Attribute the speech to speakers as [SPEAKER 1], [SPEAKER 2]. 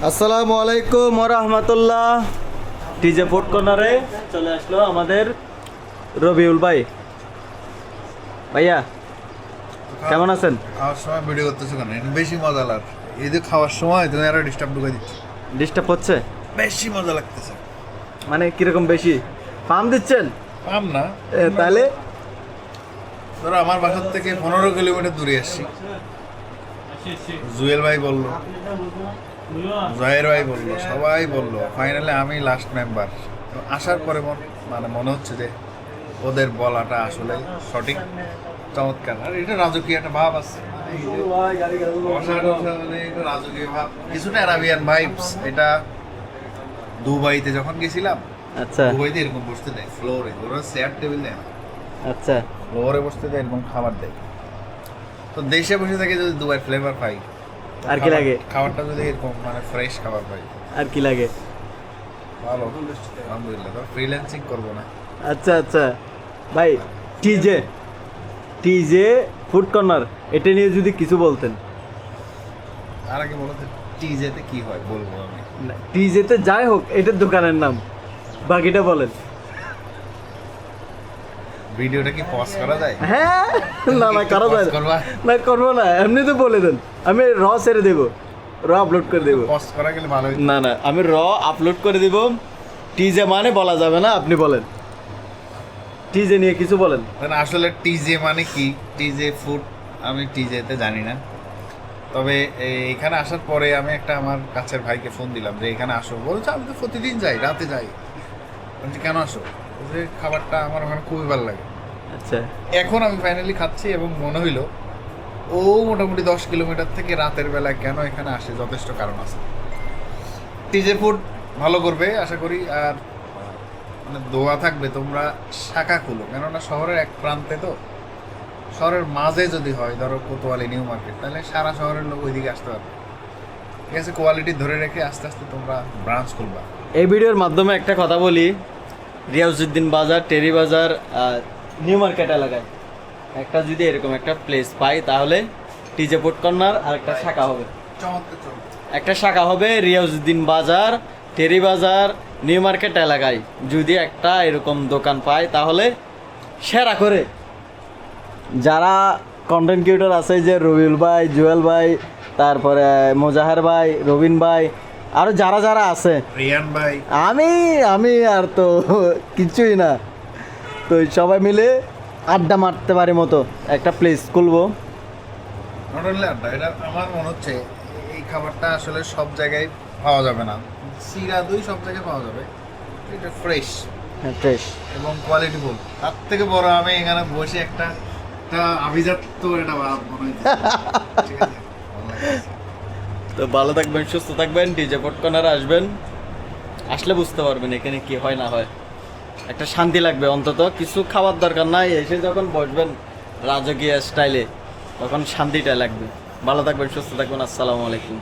[SPEAKER 1] আসসালামু আলাইকুম ওয়া রাহমাতুল্লাহ। টিজে ফুড কর্নারে চলে আসলো আমাদের রবিউল ভাই। ভাইয়া কেমন আছেন?
[SPEAKER 2] খাওয়ার সময় ভিডিও করতেছো কেন? এটা বেশি মজা লাগ। এই যে খাওয়ার সময় তুমি আরো ডিস্টার্ব ঢুকাই দিচ্ছ।
[SPEAKER 1] ডিস্টার্ব হচ্ছে
[SPEAKER 2] বেশি মজা লাগতেছে।
[SPEAKER 1] মানে কিরকম বেশি ফার্ম দিচ্ছেন?
[SPEAKER 2] পাম না
[SPEAKER 1] তাহলে
[SPEAKER 2] ধরো আমার বাসার থেকে 15 কিলোমিটার দূরে আসছি। জুয়েল ভাই বললো, জয়ের ভাই বললো, সবাই বললো, ফাইনালি আমি লাস্ট মেম্বার। আসার পরে মনে হচ্ছে যে ওদের বলাটা আসলে সঠিক, চমৎকার। আর এটা রাজকীয় একটা ভাব আছে, রাজকীয় ভাব, কিছুটা অ্যারাবিয়ান ভাইবস। এটা দুবাইতে যখন গেছিলাম,
[SPEAKER 1] আচ্ছা
[SPEAKER 2] দুবাইতে এরকম বসতে দেয় ফ্লোরে, ওরা চেয়ার টেবিল দেয় না,
[SPEAKER 1] আচ্ছা
[SPEAKER 2] ফ্লোরে বসতে দেয়, এরকম খাবার দেয়। তো দেশে বসে থেকে যদি দুবাই ফ্লেভার পাই,
[SPEAKER 1] আর কি লাগে?
[SPEAKER 2] খাবারটা যদি এরকম ফ্রেশ খাবার পাই,
[SPEAKER 1] আর কি লাগে?
[SPEAKER 2] ভালো, আলহামদুলিল্লাহ। তো ফ্রিল্যান্সিং করবো না।
[SPEAKER 1] আচ্ছা আচ্ছা ভাই, টিজে টিজে ফুড কর্নার এটা নিয়ে যদি কিছু বলতেন।
[SPEAKER 2] আর আগে বলো তো টিজেতে কি হয়, বলবো আমি।
[SPEAKER 1] টিজেতে যাই হোক, এটার দোকানের নাম, বাকিটা বলেন।
[SPEAKER 2] ভিডিওটা কি পজ করা যায়?
[SPEAKER 1] হ্যাঁ, না না করা যায় না।
[SPEAKER 2] করবা?
[SPEAKER 1] না করবো না, এমনি তো বলে দেন, আমি র ছেড়ে দেবো, র আপলোড করে দেবো।
[SPEAKER 2] পজ করা গেলে ভালো হতো।
[SPEAKER 1] না না, আমি র আপলোড করে দিব। টিজে মানে বলা যাবে না, আপনি বলেন টিজে নিয়ে কিছু বলেন।
[SPEAKER 2] মানে আসলে টিজে মানে কি, টিজে ফুড আমি টিজেতে জানি না। তবে এখানে আসার পরে আমি একটা আমার কাছের ভাইকে ফোন দিলাম যে এখানে আসো। বলছে আমি তো প্রতিদিন যাই, রাতে যাই। বলছি কেন আসো? যে খাবারটা আমার ওখানে খুবই ভালো লাগে।
[SPEAKER 1] আচ্ছা,
[SPEAKER 2] এখন আমি ফাইনালি খাচ্ছি এবং মনে হইলো ও মোটামুটি 10 কিলোমিটার থেকে রাতের বেলায় কেন এখানে আসে, যথেষ্ট কারণ আছে। টিজে ফুড ভালো করবে আশা করি। আর দোয়া থাকবে তোমরা শাখা খুলো, কেননা শহরের এক প্রান্তে, তো শহরের মাঝে যদি হয়, ধরো কোতোয়ালি নিউ মার্কেট, তাহলে সারা শহরের লোক ওইদিকে আসতে পারবে। ঠিক আছে, কোয়ালিটি ধরে রেখে আস্তে আস্তে তোমরা ব্রাঞ্চ খুলবা।
[SPEAKER 1] এই ভিডিওর মাধ্যমে একটা কথা বলি, রিয়াজউদ্দিন বাজার, টেরি বাজার, নিউ মার্কেট এলাকায় একটা যদি এরকম একটা প্লেস পাই, তাহলে টিজে ফুড কর্নার আর একটা শাখা হবে।
[SPEAKER 2] চমৎকার চমৎকার।
[SPEAKER 1] একটা শাখা হবে রিয়াজউদ্দিন বাজার, টেরি বাজার, নিউ মার্কেট এলাকায়। যদি একটা এরকম দোকান পাই, তাহলে সেরা করে যারা কন্টেন্ট ক্রিয়েটর আছে, যে রবিউল ভাই, জুয়েল ভাই, তারপরে মোজাহার ভাই, রবিন ভাই, আরও যারা যারা আছে,
[SPEAKER 2] রিয়ান ভাই,
[SPEAKER 1] আমি আমি আর তো কিছুই না, তো সবাই মিলে আড্ডা মারতে পারি মতো একটা প্লেস খুলবো।
[SPEAKER 2] নট অনলি আড্ডা, এটা আমার মনে হচ্ছে এই খাবারটা আসলে সব জায়গায় পাওয়া যাবে না। সিরা দই সব জায়গায় পাওয়া যাবে, এটা ফ্রেশ
[SPEAKER 1] হ্যাঁ, ফ্রেশ
[SPEAKER 2] এবং কোয়ালিটিফুল। তার থেকে বড় আমি এখানে বসে একটা আভিজাত্য একটা ভাব মনে হচ্ছে। ঠিক আছে, ভালো লাগছে।
[SPEAKER 1] তো ভালো থাকবেন, সুস্থ থাকবেন, ডিজে ফুড কর্নারে আসবেন, আসলে বুঝতে পারবেন এখানে কি হয় না হয়। একটা শান্তি লাগবে, অন্তত কিছু খাওয়ার দরকার নাই, এসে যখন বসবেন রাজকীয় স্টাইলে, তখন শান্তিটা লাগবে। ভালো থাকবেন, সুস্থ থাকবেন, আসসালামু আলাইকুম।